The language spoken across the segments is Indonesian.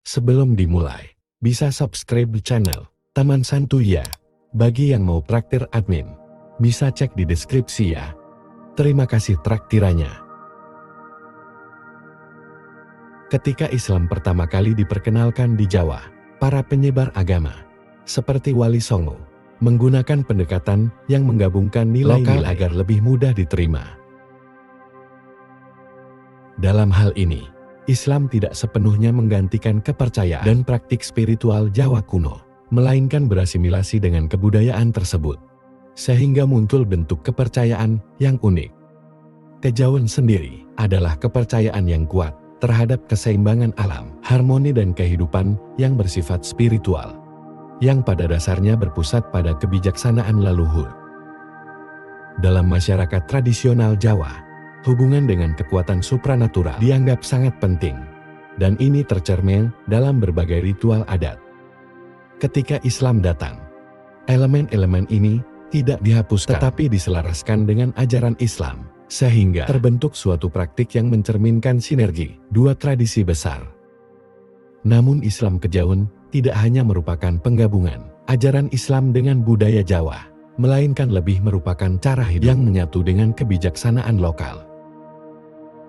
Sebelum dimulai, bisa subscribe di channel Taman Santuy ya. Bagi yang mau traktir admin, bisa cek di deskripsi ya. Terima kasih traktirannya. Ketika Islam pertama kali diperkenalkan di Jawa, para penyebar agama, seperti Wali Songo, menggunakan pendekatan yang menggabungkan nilai-nilai agar lebih mudah diterima. Dalam hal ini, Islam tidak sepenuhnya menggantikan kepercayaan dan praktik spiritual Jawa kuno, melainkan berasimilasi dengan kebudayaan tersebut, sehingga muncul bentuk kepercayaan yang unik. Kejawen sendiri adalah kepercayaan yang kuat terhadap keseimbangan alam, harmoni dan kehidupan yang bersifat spiritual, yang pada dasarnya berpusat pada kebijaksanaan leluhur. Dalam masyarakat tradisional Jawa, hubungan dengan kekuatan supranatural dianggap sangat penting, dan ini tercermin dalam berbagai ritual adat. Ketika Islam datang, elemen-elemen ini tidak dihapuskan, tetapi diselaraskan dengan ajaran Islam, sehingga terbentuk suatu praktik yang mencerminkan sinergi dua tradisi besar. Namun Islam Kejawen tidak hanya merupakan penggabungan ajaran Islam dengan budaya Jawa, melainkan lebih merupakan cara hidup yang menyatu dengan kebijaksanaan lokal.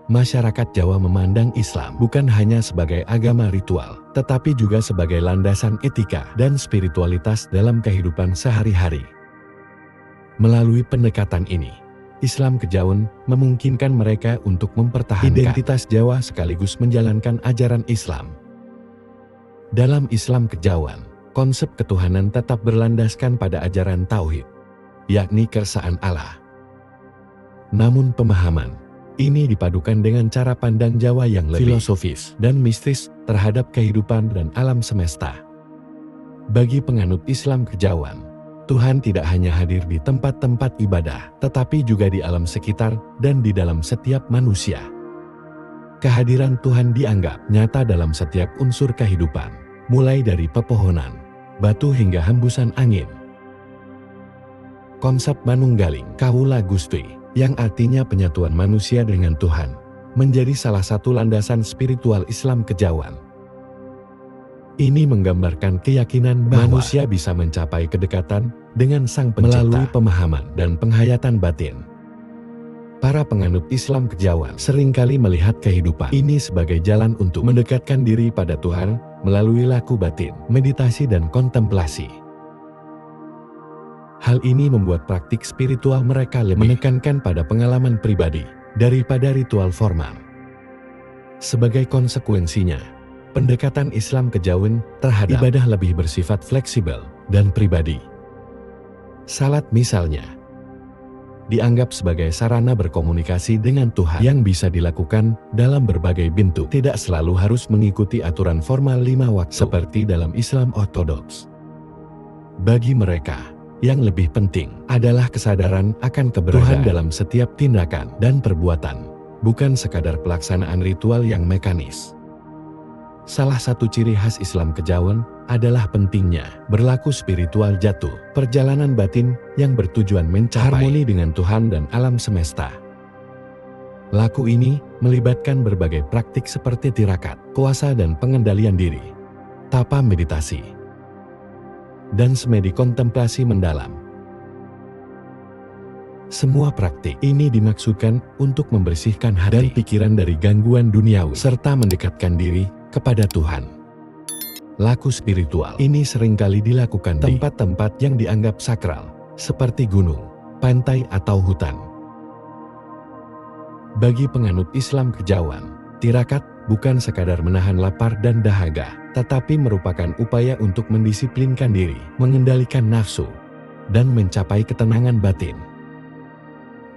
Masyarakat Jawa memandang Islam bukan hanya sebagai agama ritual, tetapi juga sebagai landasan etika dan spiritualitas dalam kehidupan sehari-hari. Melalui pendekatan ini, Islam Kejawen memungkinkan mereka untuk mempertahankan identitas Jawa sekaligus menjalankan ajaran Islam. Dalam Islam Kejawen, konsep ketuhanan tetap berlandaskan pada ajaran Tauhid, yakni keesaan Allah. Namun pemahaman ini dipadukan dengan cara pandang Jawa yang lebih filosofis dan mistis terhadap kehidupan dan alam semesta. Bagi penganut Islam Kejawen, Tuhan tidak hanya hadir di tempat-tempat ibadah, tetapi juga di alam sekitar dan di dalam setiap manusia. Kehadiran Tuhan dianggap nyata dalam setiap unsur kehidupan, mulai dari pepohonan, batu hingga hembusan angin. Konsep manunggaling kawula Gusti, yang artinya penyatuan manusia dengan Tuhan, menjadi salah satu landasan spiritual Islam Kejawen. Ini menggambarkan keyakinan bahwa manusia bisa mencapai kedekatan dengan Sang Pencipta melalui pemahaman dan penghayatan batin. Para penganut Islam Kejawen seringkali melihat kehidupan ini sebagai jalan untuk mendekatkan diri pada Tuhan melalui laku batin, meditasi dan kontemplasi. Hal ini membuat praktik spiritual mereka lebih menekankan pada pengalaman pribadi daripada ritual formal. Sebagai konsekuensinya, pendekatan Islam Kejawen terhadap ibadah lebih bersifat fleksibel dan pribadi. Salat misalnya, dianggap sebagai sarana berkomunikasi dengan Tuhan yang bisa dilakukan dalam berbagai bentuk, tidak selalu harus mengikuti aturan formal 5 waktu seperti dalam Islam Ortodoks. Bagi mereka, yang lebih penting adalah kesadaran akan keberadaan Tuhan dalam setiap tindakan dan perbuatan, bukan sekadar pelaksanaan ritual yang mekanis. Salah satu ciri khas Islam Kejawen adalah pentingnya berlaku spiritual jatuh, perjalanan batin yang bertujuan mencapai harmoni dengan Tuhan dan alam semesta. Laku ini melibatkan berbagai praktik seperti tirakat, kuasa dan pengendalian diri, tapa meditasi, dan semedi kontemplasi mendalam. Semua praktik ini dimaksudkan untuk membersihkan hati dan pikiran dari gangguan duniawi serta mendekatkan diri kepada Tuhan. Laku spiritual ini seringkali dilakukan di tempat-tempat yang dianggap sakral, seperti gunung, pantai atau hutan. Bagi penganut Islam Kejawen, tirakat bukan sekadar menahan lapar dan dahaga, tetapi merupakan upaya untuk mendisiplinkan diri, mengendalikan nafsu, dan mencapai ketenangan batin.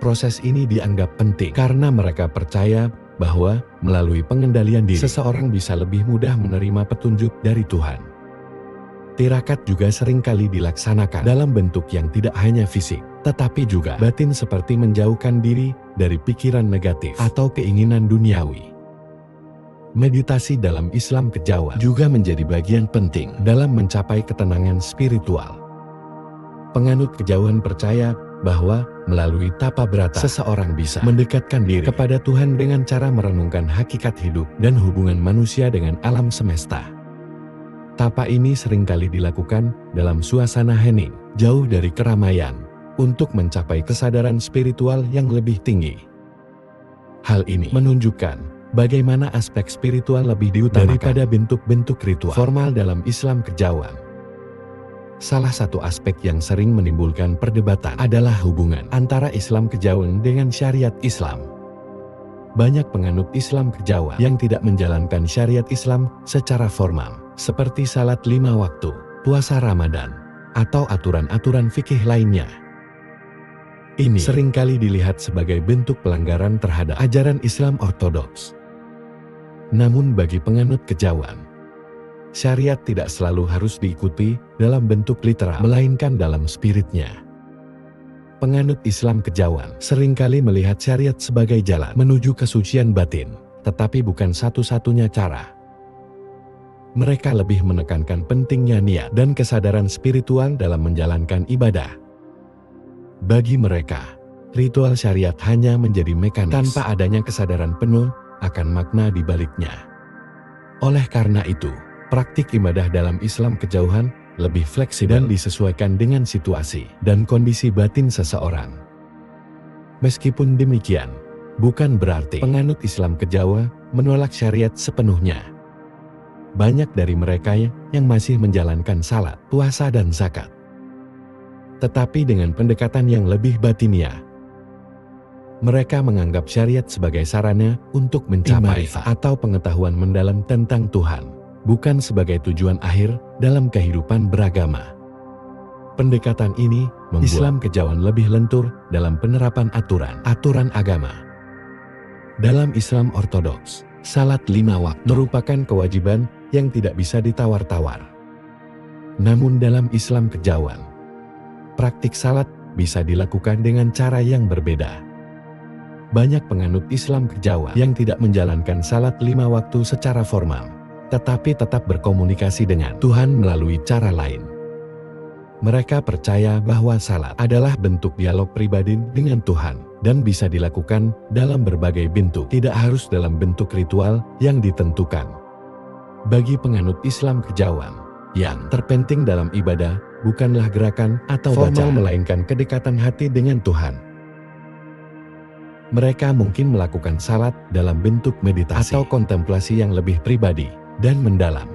Proses ini dianggap penting karena mereka percaya bahwa melalui pengendalian diri, seseorang bisa lebih mudah menerima petunjuk dari Tuhan. Tirakat juga seringkali dilaksanakan dalam bentuk yang tidak hanya fisik, tetapi juga batin seperti menjauhkan diri dari pikiran negatif atau keinginan duniawi. Meditasi dalam Islam Kejawen juga menjadi bagian penting dalam mencapai ketenangan spiritual. Penganut Kejawen percaya bahwa melalui tapa brata seseorang bisa mendekatkan diri kepada Tuhan dengan cara merenungkan hakikat hidup dan hubungan manusia dengan alam semesta. Tapa ini seringkali dilakukan dalam suasana hening, jauh dari keramaian, untuk mencapai kesadaran spiritual yang lebih tinggi. Hal ini menunjukkan bagaimana aspek spiritual lebih diutamakan daripada bentuk-bentuk ritual formal dalam Islam kejawen. Salah satu aspek yang sering menimbulkan perdebatan adalah hubungan antara Islam kejawen dengan syariat Islam. Banyak penganut Islam kejawen yang tidak menjalankan syariat Islam secara formal, seperti salat 5 waktu, puasa Ramadan, atau aturan-aturan fikih lainnya. Ini seringkali dilihat sebagai bentuk pelanggaran terhadap ajaran Islam ortodoks. Namun bagi penganut kejawen, syariat tidak selalu harus diikuti dalam bentuk literal, melainkan dalam spiritnya. Penganut Islam kejawen seringkali melihat syariat sebagai jalan menuju kesucian batin, tetapi bukan satu-satunya cara. Mereka lebih menekankan pentingnya niat dan kesadaran spiritual dalam menjalankan ibadah. Bagi mereka, ritual syariat hanya menjadi mekanis tanpa adanya kesadaran penuh akan makna di baliknya. Oleh karena itu, praktik ibadah dalam Islam kejauhan lebih fleksibel dan disesuaikan dengan situasi dan kondisi batin seseorang. Meskipun demikian, bukan berarti penganut Islam kejawen menolak syariat sepenuhnya. Banyak dari mereka yang masih menjalankan salat, puasa dan zakat, tetapi dengan pendekatan yang lebih batiniah. Mereka menganggap syariat sebagai sarana untuk mencapai atau pengetahuan mendalam tentang Tuhan, bukan sebagai tujuan akhir dalam kehidupan beragama. Pendekatan ini membuat Islam kejawen lebih lentur dalam penerapan aturan agama. Dalam Islam ortodoks, salat 5 waktu merupakan kewajiban yang tidak bisa ditawar-tawar. Namun dalam Islam kejawen, praktik salat bisa dilakukan dengan cara yang berbeda. Banyak penganut Islam kejawen yang tidak menjalankan salat 5 waktu secara formal, tetapi tetap berkomunikasi dengan Tuhan melalui cara lain. Mereka percaya bahwa salat adalah bentuk dialog pribadi dengan Tuhan dan bisa dilakukan dalam berbagai bentuk, tidak harus dalam bentuk ritual yang ditentukan. Bagi penganut Islam kejawen, yang terpenting dalam ibadah bukanlah gerakan atau formal, melainkan kedekatan hati dengan Tuhan. Mereka mungkin melakukan salat dalam bentuk meditasi atau kontemplasi yang lebih pribadi dan mendalam.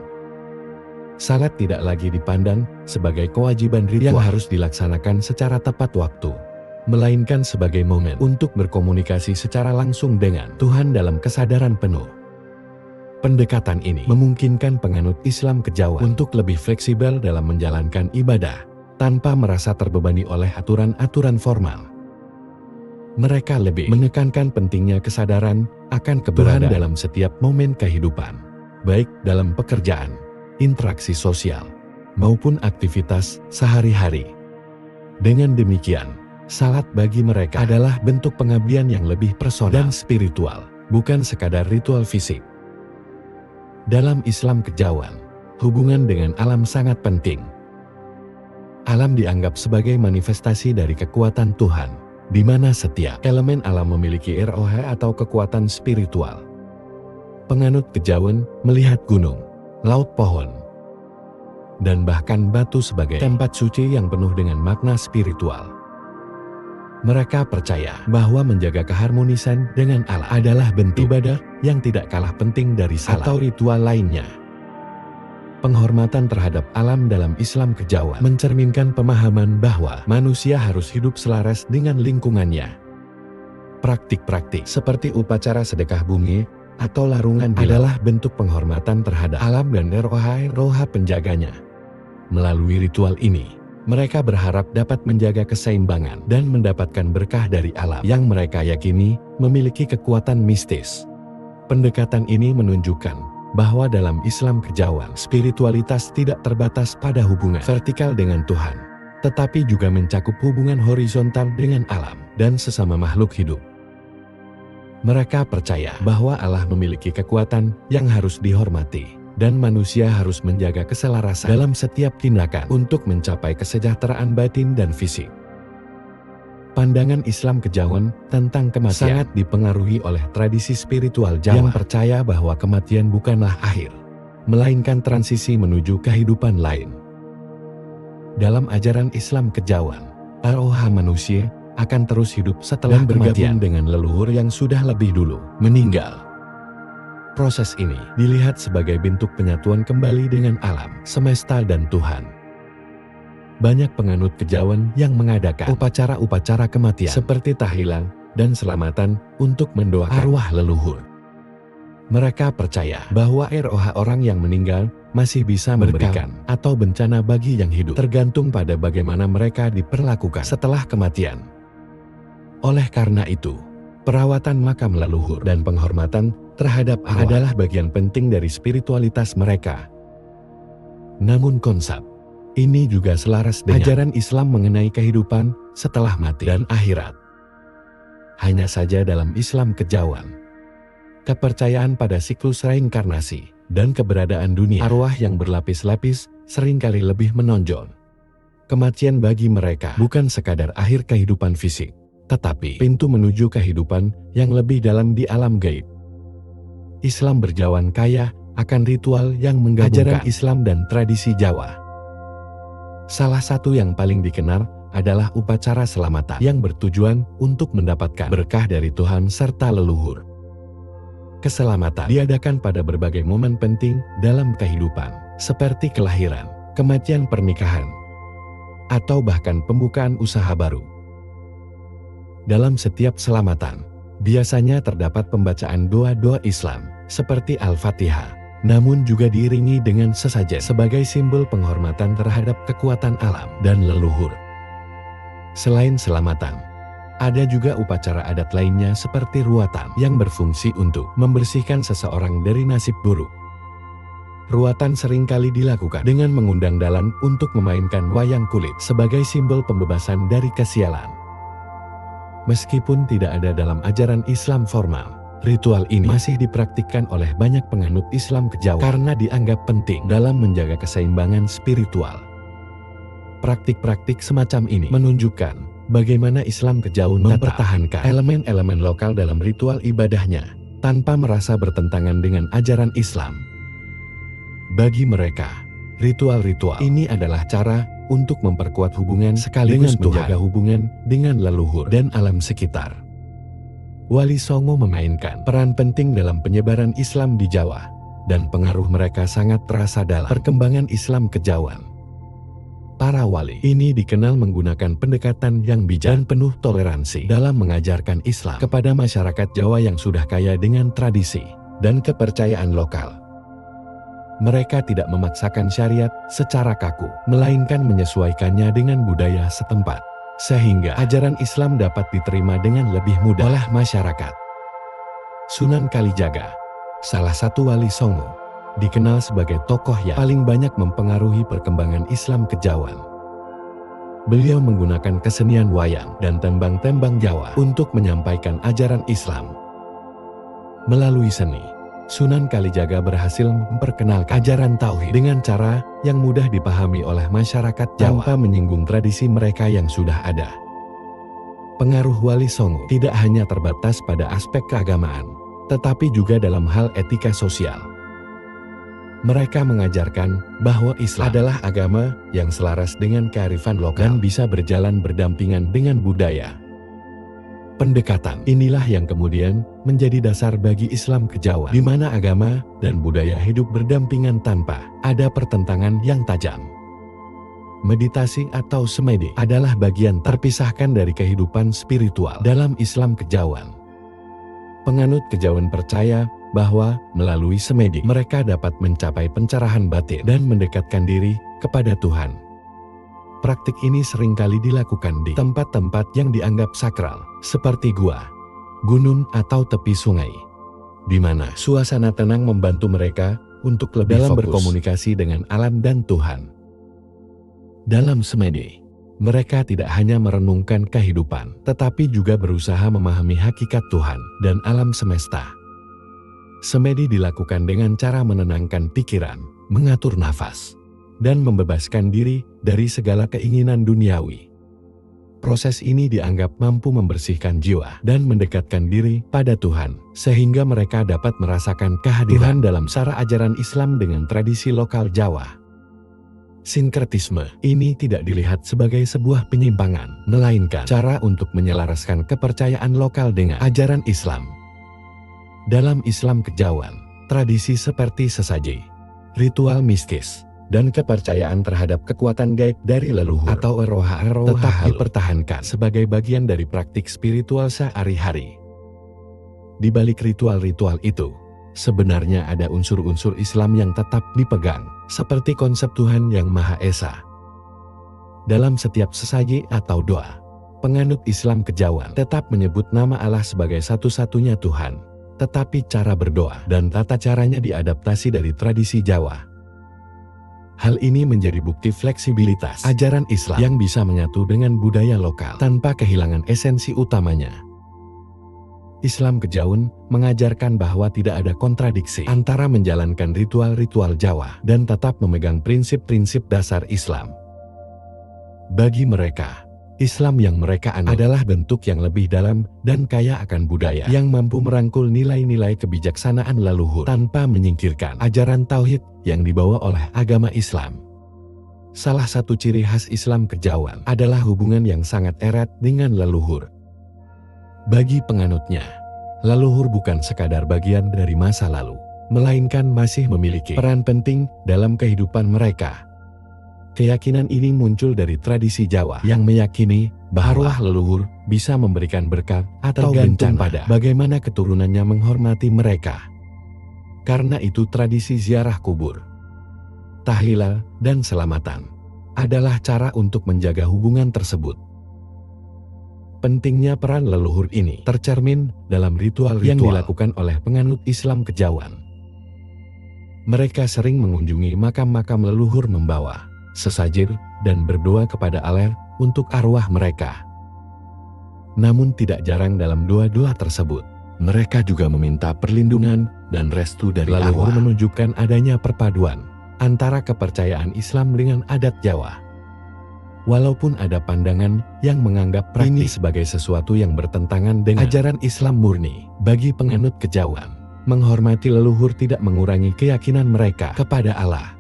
Salat tidak lagi dipandang sebagai kewajiban ritual yang harus dilaksanakan secara tepat waktu, melainkan sebagai momen untuk berkomunikasi secara langsung dengan Tuhan dalam kesadaran penuh. Pendekatan ini memungkinkan penganut Islam kejawen untuk lebih fleksibel dalam menjalankan ibadah, tanpa merasa terbebani oleh aturan-aturan formal. Mereka lebih menekankan pentingnya kesadaran akan keberadaan Tuhan dalam setiap momen kehidupan, baik dalam pekerjaan, interaksi sosial, maupun aktivitas sehari-hari. Dengan demikian, salat bagi mereka adalah bentuk pengabdian yang lebih personal dan spiritual, bukan sekadar ritual fisik. Dalam Islam kejawen, hubungan dengan alam sangat penting. Alam dianggap sebagai manifestasi dari kekuatan Tuhan, di mana setiap elemen alam memiliki roh atau kekuatan spiritual. Penganut kejawen melihat gunung, laut, pohon, dan bahkan batu sebagai tempat suci yang penuh dengan makna spiritual. Mereka percaya bahwa menjaga keharmonisan dengan alam adalah bentuk ibadah yang tidak kalah penting dari salat atau ritual lainnya. Penghormatan terhadap alam dalam Islam kejawen mencerminkan pemahaman bahwa manusia harus hidup selaras dengan lingkungannya. Praktik-praktik seperti upacara sedekah bumi atau larungan adalah bentuk penghormatan terhadap alam dan roh penjaganya. Melalui ritual ini, mereka berharap dapat menjaga keseimbangan dan mendapatkan berkah dari alam yang mereka yakini memiliki kekuatan mistis. Pendekatan ini menunjukkan bahwa dalam Islam kejawen, spiritualitas tidak terbatas pada hubungan vertikal dengan Tuhan, tetapi juga mencakup hubungan horizontal dengan alam dan sesama makhluk hidup. Mereka percaya bahwa Allah memiliki kekuatan yang harus dihormati, dan manusia harus menjaga keselarasan dalam setiap tindakan untuk mencapai kesejahteraan batin dan fisik. Pandangan Islam kejawen tentang kematian sangat dipengaruhi oleh tradisi spiritual Jawa yang percaya bahwa kematian bukanlah akhir, melainkan transisi menuju kehidupan lain. Dalam ajaran Islam kejawen, roh manusia akan terus hidup setelah bergabung dengan leluhur yang sudah lebih dulu meninggal. Proses ini dilihat sebagai bentuk penyatuan kembali dengan alam semesta dan Tuhan. Banyak penganut kejawen yang mengadakan upacara-upacara kematian seperti tahlilan dan selamatan untuk mendoakan arwah leluhur. Mereka percaya bahwa roh orang yang meninggal masih bisa memberikan atau bencana bagi yang hidup, tergantung pada bagaimana mereka diperlakukan setelah kematian. Oleh karena itu, perawatan makam leluhur dan penghormatan terhadap arwah adalah bagian penting dari spiritualitas mereka. Namun konsep ini juga selaras dengan ajaran Islam mengenai kehidupan setelah mati dan akhirat. Hanya saja dalam Islam kejawen, kepercayaan pada siklus reinkarnasi dan keberadaan dunia arwah yang berlapis-lapis seringkali lebih menonjol. Kematian bagi mereka bukan sekadar akhir kehidupan fisik, tetapi pintu menuju kehidupan yang lebih dalam di alam gaib. Islam berjawan kaya akan ritual yang menggabungkan ajaran Islam dan tradisi Jawa. Salah satu yang paling dikenal adalah upacara selamatan yang bertujuan untuk mendapatkan berkah dari Tuhan serta leluhur. Keselamatan diadakan pada berbagai momen penting dalam kehidupan, seperti kelahiran, kematian, pernikahan, atau bahkan pembukaan usaha baru. Dalam setiap selamatan, biasanya terdapat pembacaan doa-doa Islam, seperti Al-Fatihah, namun juga diiringi dengan sesajen sebagai simbol penghormatan terhadap kekuatan alam dan leluhur. Selain selamatan, ada juga upacara adat lainnya seperti ruatan yang berfungsi untuk membersihkan seseorang dari nasib buruk. Ruatan seringkali dilakukan dengan mengundang dalang untuk memainkan wayang kulit sebagai simbol pembebasan dari kesialan. Meskipun tidak ada dalam ajaran Islam formal, ritual ini masih dipraktikkan oleh banyak penganut Islam kejawen karena dianggap penting dalam menjaga keseimbangan spiritual. Praktik-praktik semacam ini menunjukkan bagaimana Islam kejawen mempertahankan elemen-elemen lokal dalam ritual ibadahnya, tanpa merasa bertentangan dengan ajaran Islam. Bagi mereka, ritual-ritual ini adalah cara untuk memperkuat hubungan sekaligus menjaga hubungan dengan leluhur dan alam sekitar. Wali Songo memainkan peran penting dalam penyebaran Islam di Jawa, dan pengaruh mereka sangat terasa dalam perkembangan Islam kejawen. Para wali ini dikenal menggunakan pendekatan yang bijak dan penuh toleransi dalam mengajarkan Islam kepada masyarakat Jawa yang sudah kaya dengan tradisi dan kepercayaan lokal. Mereka tidak memaksakan syariat secara kaku, melainkan menyesuaikannya dengan budaya setempat, sehingga ajaran Islam dapat diterima dengan lebih mudah oleh masyarakat. Sunan Kalijaga, salah satu wali Songo, dikenal sebagai tokoh yang paling banyak mempengaruhi perkembangan Islam kejawen. Beliau menggunakan kesenian wayang dan tembang-tembang Jawa untuk menyampaikan ajaran Islam. Melalui seni, Sunan Kalijaga berhasil memperkenalkan ajaran tauhid dengan cara yang mudah dipahami oleh masyarakat Jawa tanpa menyinggung tradisi mereka yang sudah ada. Pengaruh Wali Songo tidak hanya terbatas pada aspek keagamaan, tetapi juga dalam hal etika sosial. Mereka mengajarkan bahwa Islam adalah agama yang selaras dengan kearifan lokal dan bisa berjalan berdampingan dengan budaya. Pendekatan inilah yang kemudian menjadi dasar bagi Islam kejawen, di mana agama dan budaya hidup berdampingan tanpa ada pertentangan yang tajam. Meditasi atau semedi adalah bagian terpisahkan dari kehidupan spiritual dalam Islam kejawen. Penganut kejawen percaya bahwa melalui semedi mereka dapat mencapai pencerahan batin dan mendekatkan diri kepada Tuhan. Praktik ini seringkali dilakukan di tempat-tempat yang dianggap sakral, seperti gua, gunung atau tepi sungai, di mana suasana tenang membantu mereka untuk lebih dalam berkomunikasi dengan alam dan Tuhan. Dalam semedi, mereka tidak hanya merenungkan kehidupan, tetapi juga berusaha memahami hakikat Tuhan dan alam semesta. Semedi dilakukan dengan cara menenangkan pikiran, mengatur nafas, dan membebaskan diri dari segala keinginan duniawi. Proses ini dianggap mampu membersihkan jiwa dan mendekatkan diri pada Tuhan, sehingga mereka dapat merasakan kehadiran Tuhan dalam cara ajaran Islam dengan tradisi lokal Jawa. Sinkretisme ini tidak dilihat sebagai sebuah penyimpangan, melainkan cara untuk menyelaraskan kepercayaan lokal dengan ajaran Islam. Dalam Islam Kejawen, tradisi seperti sesaji, ritual mistis, dan kepercayaan terhadap kekuatan gaib dari leluhur atau eroha-eroha tetap dipertahankan sebagai bagian dari praktik spiritual sehari-hari. Di balik ritual-ritual itu, sebenarnya ada unsur-unsur Islam yang tetap dipegang, seperti konsep Tuhan yang Maha Esa. Dalam setiap sesaji atau doa, penganut Islam Kejawen tetap menyebut nama Allah sebagai satu-satunya Tuhan, tetapi cara berdoa dan tata caranya diadaptasi dari tradisi Jawa. Hal ini menjadi bukti fleksibilitas ajaran Islam yang bisa menyatu dengan budaya lokal tanpa kehilangan esensi utamanya. Islam Kejawen mengajarkan bahwa tidak ada kontradiksi antara menjalankan ritual-ritual Jawa dan tetap memegang prinsip-prinsip dasar Islam. Bagi mereka, Islam yang mereka anut adalah bentuk yang lebih dalam dan kaya akan budaya yang mampu merangkul nilai-nilai kebijaksanaan leluhur tanpa menyingkirkan ajaran tauhid yang dibawa oleh agama Islam. Salah satu ciri khas Islam Kejawen adalah hubungan yang sangat erat dengan leluhur. Bagi penganutnya, leluhur bukan sekadar bagian dari masa lalu, melainkan masih memiliki peran penting dalam kehidupan mereka. Keyakinan ini muncul dari tradisi Jawa yang meyakini bahwa arwah leluhur bisa memberikan berkat atau bencana pada bagaimana keturunannya menghormati mereka. Karena itu tradisi ziarah kubur, tahlil, dan selamatan adalah cara untuk menjaga hubungan tersebut. Pentingnya peran leluhur ini tercermin dalam ritual-ritual yang dilakukan oleh penganut Islam Kejawen. Mereka sering mengunjungi makam-makam leluhur membawa sesajir dan berdoa kepada Allah untuk arwah mereka. Namun tidak jarang dalam doa-doa tersebut, mereka juga meminta perlindungan dan restu dari leluhur, menunjukkan adanya perpaduan antara kepercayaan Islam dengan adat Jawa. Walaupun ada pandangan yang menganggap praktik ini sebagai sesuatu yang bertentangan dengan ajaran Islam murni, bagi penganut Kejawen, menghormati leluhur tidak mengurangi keyakinan mereka kepada Allah.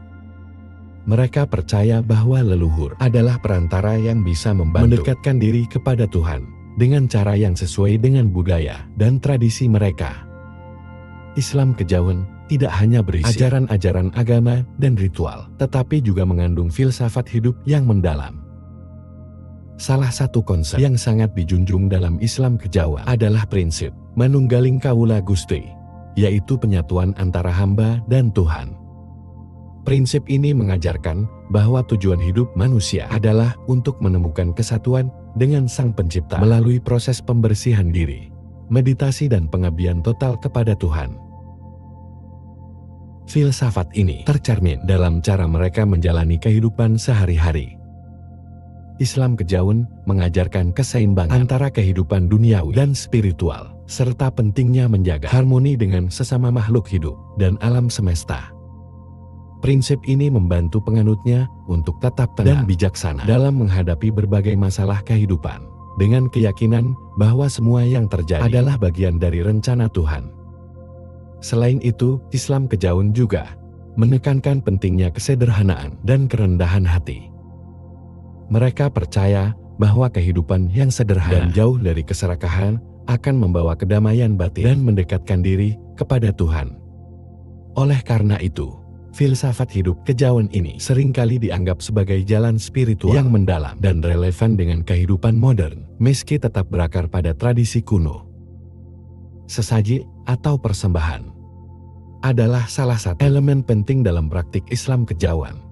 Mereka percaya bahwa leluhur adalah perantara yang bisa membantu mendekatkan diri kepada Tuhan dengan cara yang sesuai dengan budaya dan tradisi mereka. Islam Kejawen tidak hanya berisi ajaran-ajaran agama dan ritual, tetapi juga mengandung filsafat hidup yang mendalam. Salah satu konsep yang sangat dijunjung dalam Islam Kejawen adalah prinsip manunggaling kawula Gusti, yaitu penyatuan antara hamba dan Tuhan. Prinsip ini mengajarkan bahwa tujuan hidup manusia adalah untuk menemukan kesatuan dengan Sang Pencipta melalui proses pembersihan diri, meditasi dan pengabdian total kepada Tuhan. Filsafat ini tercermin dalam cara mereka menjalani kehidupan sehari-hari. Islam Kejawen mengajarkan keseimbangan antara kehidupan duniawi dan spiritual, serta pentingnya menjaga harmoni dengan sesama makhluk hidup dan alam semesta. Prinsip ini membantu penganutnya untuk tetap tenang dan bijaksana dalam menghadapi berbagai masalah kehidupan, dengan keyakinan bahwa semua yang terjadi adalah bagian dari rencana Tuhan. Selain itu, Islam Kejawen juga menekankan pentingnya kesederhanaan dan kerendahan hati. Mereka percaya bahwa kehidupan yang sederhana dan jauh dari keserakahan akan membawa kedamaian batin dan mendekatkan diri kepada Tuhan. Oleh karena itu, filsafat hidup Kejawen ini seringkali dianggap sebagai jalan spiritual yang mendalam dan relevan dengan kehidupan modern, meski tetap berakar pada tradisi kuno. Sesaji atau persembahan adalah salah satu elemen penting dalam praktik Islam Kejawen.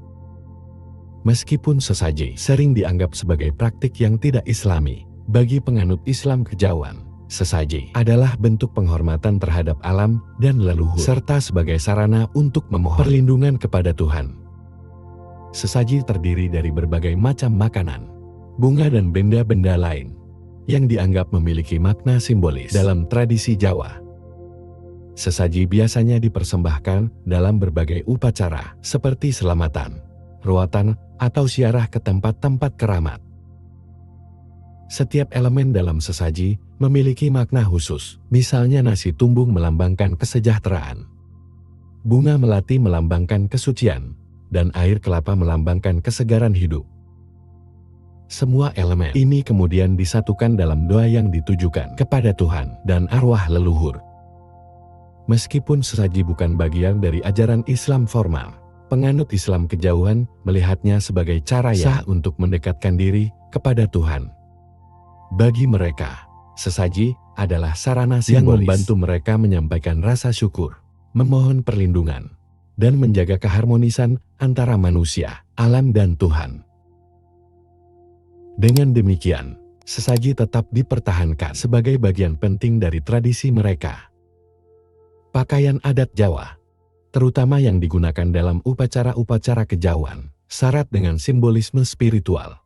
Meskipun sesaji sering dianggap sebagai praktik yang tidak Islami, bagi penganut Islam Kejawen, sesaji adalah bentuk penghormatan terhadap alam dan leluhur, serta sebagai sarana untuk memohon perlindungan kepada Tuhan. Sesaji terdiri dari berbagai macam makanan, bunga dan benda-benda lain yang dianggap memiliki makna simbolis dalam tradisi Jawa. Sesaji biasanya dipersembahkan dalam berbagai upacara seperti selamatan, ruatan, atau ziarah ke tempat-tempat keramat. Setiap elemen dalam sesaji memiliki makna khusus. Misalnya nasi tumbung melambangkan kesejahteraan, bunga melati melambangkan kesucian, dan air kelapa melambangkan kesegaran hidup. Semua elemen ini kemudian disatukan dalam doa yang ditujukan kepada Tuhan dan arwah leluhur. Meskipun sesaji bukan bagian dari ajaran Islam formal, penganut Islam kejauhan melihatnya sebagai cara yang sah untuk mendekatkan diri kepada Tuhan. Bagi mereka, sesaji adalah sarana yang membantu mereka menyampaikan rasa syukur, memohon perlindungan, dan menjaga keharmonisan antara manusia, alam dan Tuhan. Dengan demikian, sesaji tetap dipertahankan sebagai bagian penting dari tradisi mereka. Pakaian adat Jawa, terutama yang digunakan dalam upacara-upacara kejawen, syarat dengan simbolisme spiritual.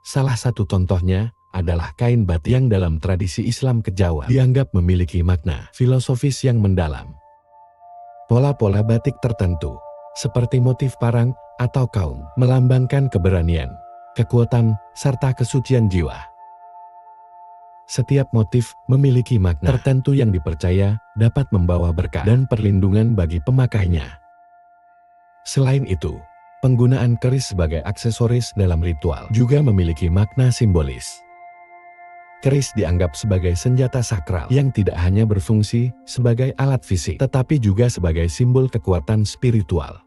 Salah satu contohnya adalah kain batik yang dalam tradisi Islam kejawen dianggap memiliki makna filosofis yang mendalam. Pola-pola batik tertentu, seperti motif parang atau kaum, melambangkan keberanian, kekuatan, serta kesucian jiwa. Setiap motif memiliki makna tertentu yang dipercaya dapat membawa berkah dan perlindungan bagi pemakainya. Selain itu, penggunaan keris sebagai aksesoris dalam ritual juga memiliki makna simbolis. Keris dianggap sebagai senjata sakral yang tidak hanya berfungsi sebagai alat fisik, tetapi juga sebagai simbol kekuatan spiritual.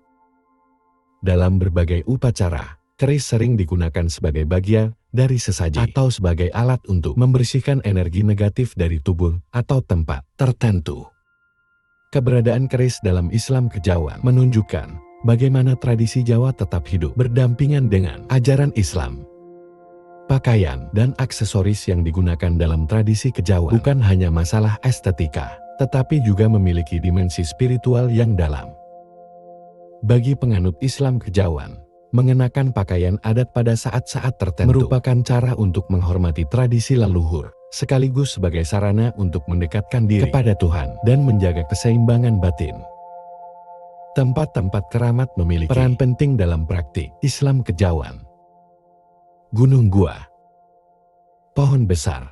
Dalam berbagai upacara, keris sering digunakan sebagai bagian dari sesaji atau sebagai alat untuk membersihkan energi negatif dari tubuh atau tempat tertentu. Keberadaan keris dalam Islam kejawen menunjukkan bagaimana tradisi Jawa tetap hidup berdampingan dengan ajaran Islam. Pakaian dan aksesoris yang digunakan dalam tradisi kejawen bukan hanya masalah estetika, tetapi juga memiliki dimensi spiritual yang dalam. Bagi penganut Islam kejawen, mengenakan pakaian adat pada saat-saat tertentu merupakan cara untuk menghormati tradisi leluhur, sekaligus sebagai sarana untuk mendekatkan diri kepada Tuhan dan menjaga keseimbangan batin. Tempat-tempat keramat memiliki peran penting dalam praktik Islam kejawen. Gunung gua, pohon besar,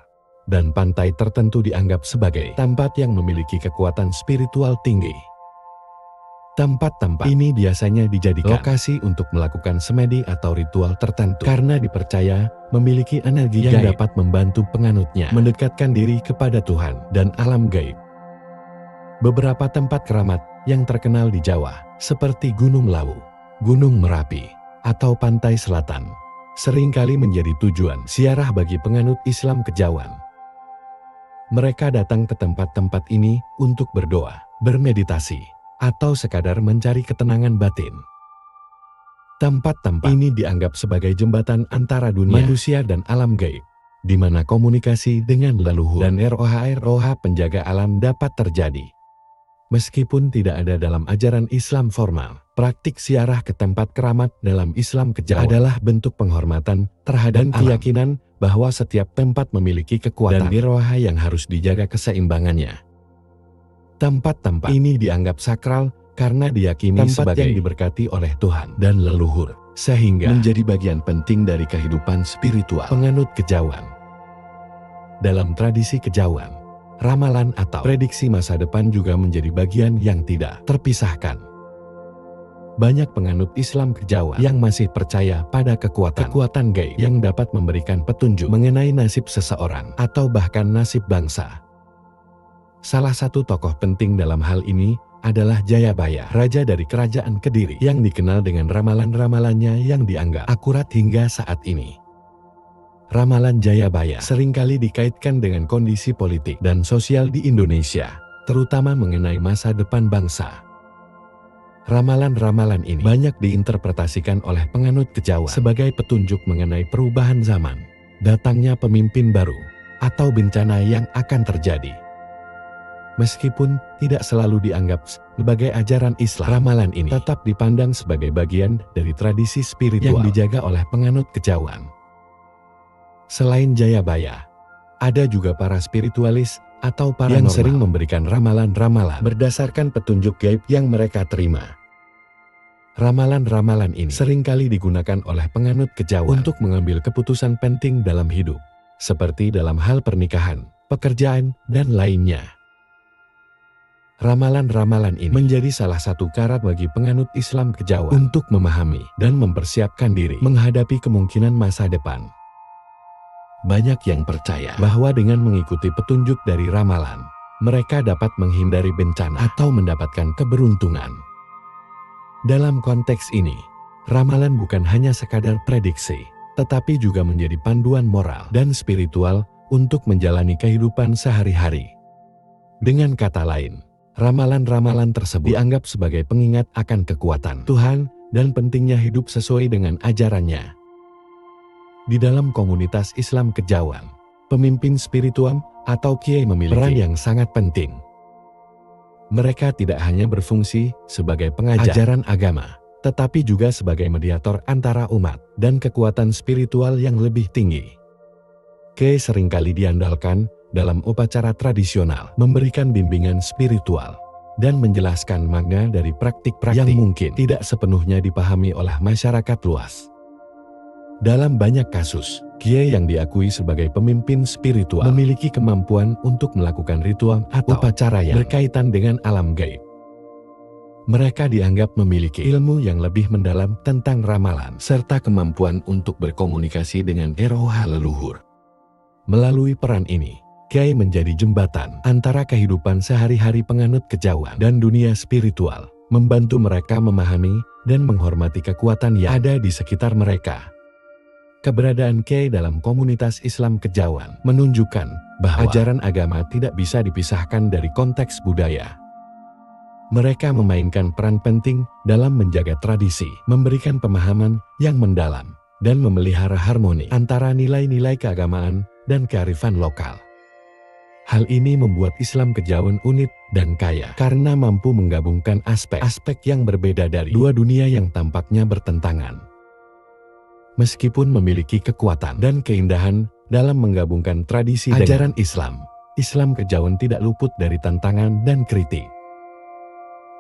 dan pantai tertentu dianggap sebagai tempat yang memiliki kekuatan spiritual tinggi. Tempat-tempat ini biasanya dijadikan lokasi untuk melakukan semedi atau ritual tertentu karena dipercaya memiliki energi yang dapat membantu penganutnya mendekatkan diri kepada Tuhan dan alam gaib. Beberapa tempat keramat yang terkenal di Jawa, seperti Gunung Lawu, Gunung Merapi, atau Pantai Selatan, seringkali menjadi tujuan ziarah bagi penganut Islam kejawen. Mereka datang ke tempat-tempat ini untuk berdoa, bermeditasi, atau sekadar mencari ketenangan batin. Tempat-tempat ini dianggap sebagai jembatan antara dunia manusia dan alam gaib, di mana komunikasi dengan leluhur dan roh-roh penjaga alam dapat terjadi. Meskipun tidak ada dalam ajaran Islam formal, praktik ziarah ke tempat keramat dalam Islam kejawen adalah bentuk penghormatan terhadap keyakinan bahwa setiap tempat memiliki kekuatan dan roh yang harus dijaga keseimbangannya. Tempat-tempat ini dianggap sakral karena diyakini sebagai yang diberkati oleh Tuhan dan leluhur, sehingga menjadi bagian penting dari kehidupan spiritual penganut kejawen. Dalam tradisi kejawen, ramalan atau prediksi masa depan juga menjadi bagian yang tidak terpisahkan. Banyak penganut Islam kejawen yang masih percaya pada kekuatan gaib yang dapat memberikan petunjuk mengenai nasib seseorang atau bahkan nasib bangsa. Salah satu tokoh penting dalam hal ini adalah Jayabaya, raja dari kerajaan Kediri yang dikenal dengan ramalan-ramalannya yang dianggap akurat hingga saat ini. Ramalan Jayabaya seringkali dikaitkan dengan kondisi politik dan sosial di Indonesia, terutama mengenai masa depan bangsa. Ramalan-ramalan ini banyak diinterpretasikan oleh penganut kejawen sebagai petunjuk mengenai perubahan zaman, datangnya pemimpin baru, atau bencana yang akan terjadi. Meskipun tidak selalu dianggap sebagai ajaran Islam, ramalan ini tetap dipandang sebagai bagian dari tradisi spiritual yang dijaga oleh penganut kejawen. Selain Jayabaya, ada juga para spiritualis atau paranormal yang sering memberikan ramalan-ramalan berdasarkan petunjuk gaib yang mereka terima. Ramalan-ramalan ini seringkali digunakan oleh penganut kejawen untuk mengambil keputusan penting dalam hidup, seperti dalam hal pernikahan, pekerjaan, dan lainnya. Ramalan-ramalan ini menjadi salah satu cara bagi penganut Islam kejawen untuk memahami dan mempersiapkan diri menghadapi kemungkinan masa depan. Banyak yang percaya bahwa dengan mengikuti petunjuk dari ramalan, mereka dapat menghindari bencana atau mendapatkan keberuntungan. Dalam konteks ini, ramalan bukan hanya sekadar prediksi, tetapi juga menjadi panduan moral dan spiritual untuk menjalani kehidupan sehari-hari. Dengan kata lain, ramalan-ramalan tersebut dianggap sebagai pengingat akan kekuatan Tuhan dan pentingnya hidup sesuai dengan ajarannya. Di dalam komunitas Islam kejawen, pemimpin spiritual atau kiai memiliki peran yang sangat penting. Mereka tidak hanya berfungsi sebagai pengajar ajaran agama, tetapi juga sebagai mediator antara umat dan kekuatan spiritual yang lebih tinggi. Kiai seringkali diandalkan dalam upacara tradisional, memberikan bimbingan spiritual, dan menjelaskan makna dari praktik-praktik yang mungkin tidak sepenuhnya dipahami oleh masyarakat luas. Dalam banyak kasus, kiai yang diakui sebagai pemimpin spiritual memiliki kemampuan untuk melakukan ritual atau upacara yang berkaitan dengan alam gaib. Mereka dianggap memiliki ilmu yang lebih mendalam tentang ramalan serta kemampuan untuk berkomunikasi dengan roh leluhur. Melalui peran ini, kiai menjadi jembatan antara kehidupan sehari-hari penganut kejawen dan dunia spiritual, membantu mereka memahami dan menghormati kekuatan yang ada di sekitar mereka. Keberadaan kiai dalam komunitas Islam kejawen menunjukkan bahwa ajaran agama tidak bisa dipisahkan dari konteks budaya. Mereka memainkan peran penting dalam menjaga tradisi, memberikan pemahaman yang mendalam, dan memelihara harmoni antara nilai-nilai keagamaan dan kearifan lokal. Hal ini membuat Islam kejawen unik dan kaya karena mampu menggabungkan aspek-aspek yang berbeda dari dua dunia yang tampaknya bertentangan. Meskipun memiliki kekuatan dan keindahan dalam menggabungkan tradisi ajaran Islam, Islam kejawen tidak luput dari tantangan dan kritik.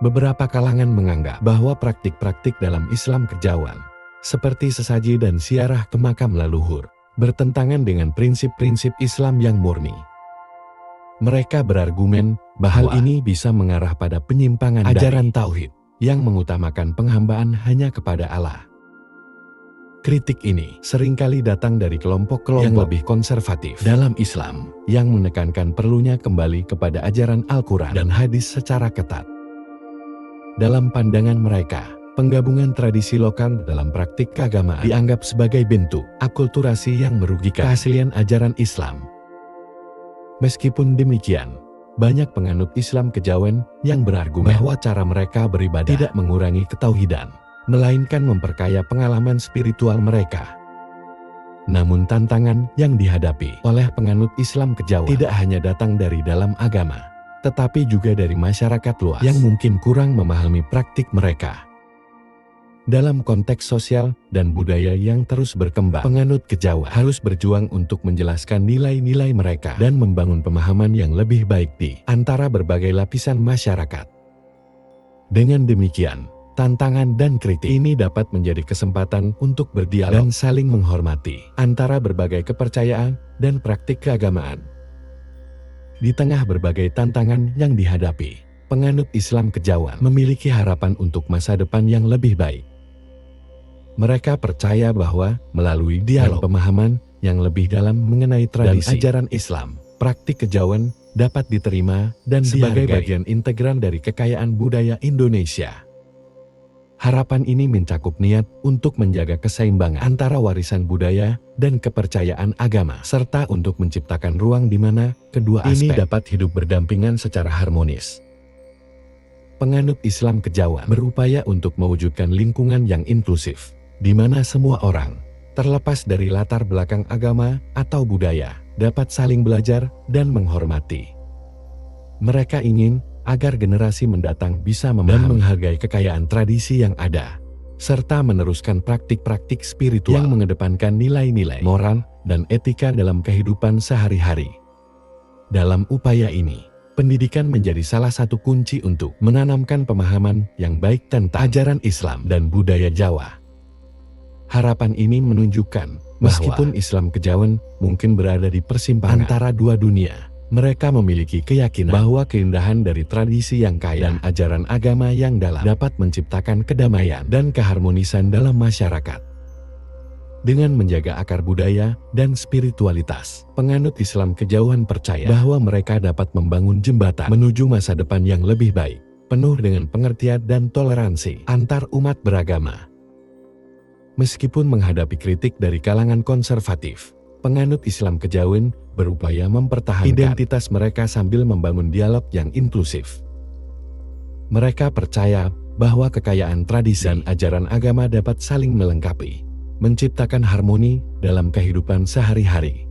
Beberapa kalangan menganggap bahwa praktik-praktik dalam Islam kejawen, seperti sesaji dan ziarah ke makam leluhur, bertentangan dengan prinsip-prinsip Islam yang murni. Mereka berargumen bahwa hal ini bisa mengarah pada penyimpangan ajaran tauhid yang mengutamakan penghambaan hanya kepada Allah. Kritik ini seringkali datang dari kelompok-kelompok yang lebih konservatif dalam Islam, yang menekankan perlunya kembali kepada ajaran Al-Quran dan hadis secara ketat. Dalam pandangan mereka, penggabungan tradisi lokal dalam praktik keagamaan dianggap sebagai bentuk akulturasi yang merugikan keaslian ajaran Islam. Meskipun demikian, banyak penganut Islam kejawen yang berargumen bahwa cara mereka beribadah tidak mengurangi ketauhidan, melainkan memperkaya pengalaman spiritual mereka. Namun tantangan yang dihadapi oleh penganut Islam kejawen tidak hanya datang dari dalam agama, tetapi juga dari masyarakat luas yang mungkin kurang memahami praktik mereka. Dalam konteks sosial dan budaya yang terus berkembang, penganut kejawen harus berjuang untuk menjelaskan nilai-nilai mereka dan membangun pemahaman yang lebih baik di antara berbagai lapisan masyarakat. Dengan demikian, tantangan dan kritik ini dapat menjadi kesempatan untuk berdialog dan saling menghormati antara berbagai kepercayaan dan praktik keagamaan. Di tengah berbagai tantangan yang dihadapi, penganut Islam kejawen memiliki harapan untuk masa depan yang lebih baik. Mereka percaya bahwa melalui dialog dan pemahaman yang lebih dalam mengenai tradisi dan ajaran Islam, praktik kejawen dapat diterima dan sebagai bagian integran dari kekayaan budaya Indonesia. Harapan ini mencakup niat untuk menjaga keseimbangan antara warisan budaya dan kepercayaan agama, serta untuk menciptakan ruang di mana kedua aspek ini dapat hidup berdampingan secara harmonis. Penganut Islam kejawen berupaya untuk mewujudkan lingkungan yang inklusif, di mana semua orang, terlepas dari latar belakang agama atau budaya, dapat saling belajar dan menghormati. Mereka ingin agar generasi mendatang bisa memahami dan menghargai kekayaan tradisi yang ada, serta meneruskan praktik-praktik spiritual yang mengedepankan nilai-nilai moral dan etika dalam kehidupan sehari-hari. Dalam upaya ini, Pendidikan menjadi salah satu kunci untuk menanamkan pemahaman yang baik tentang ajaran Islam dan budaya Jawa. Harapan ini menunjukkan meskipun Islam Kejawen mungkin berada di persimpangan antara dua dunia, mereka memiliki keyakinan bahwa keindahan dari tradisi yang kaya dan ajaran agama yang dalam dapat menciptakan kedamaian dan keharmonisan dalam masyarakat. Dengan menjaga akar budaya dan spiritualitas, penganut Islam Kejawen percaya bahwa mereka dapat membangun jembatan menuju masa depan yang lebih baik, penuh dengan pengertian dan toleransi antar umat beragama. Meskipun menghadapi kritik dari kalangan konservatif, penganut Islam Kejawen berupaya mempertahankan identitas mereka sambil membangun dialog yang inklusif. Mereka percaya bahwa kekayaan tradisi dan ajaran agama dapat saling melengkapi, menciptakan harmoni dalam kehidupan sehari-hari.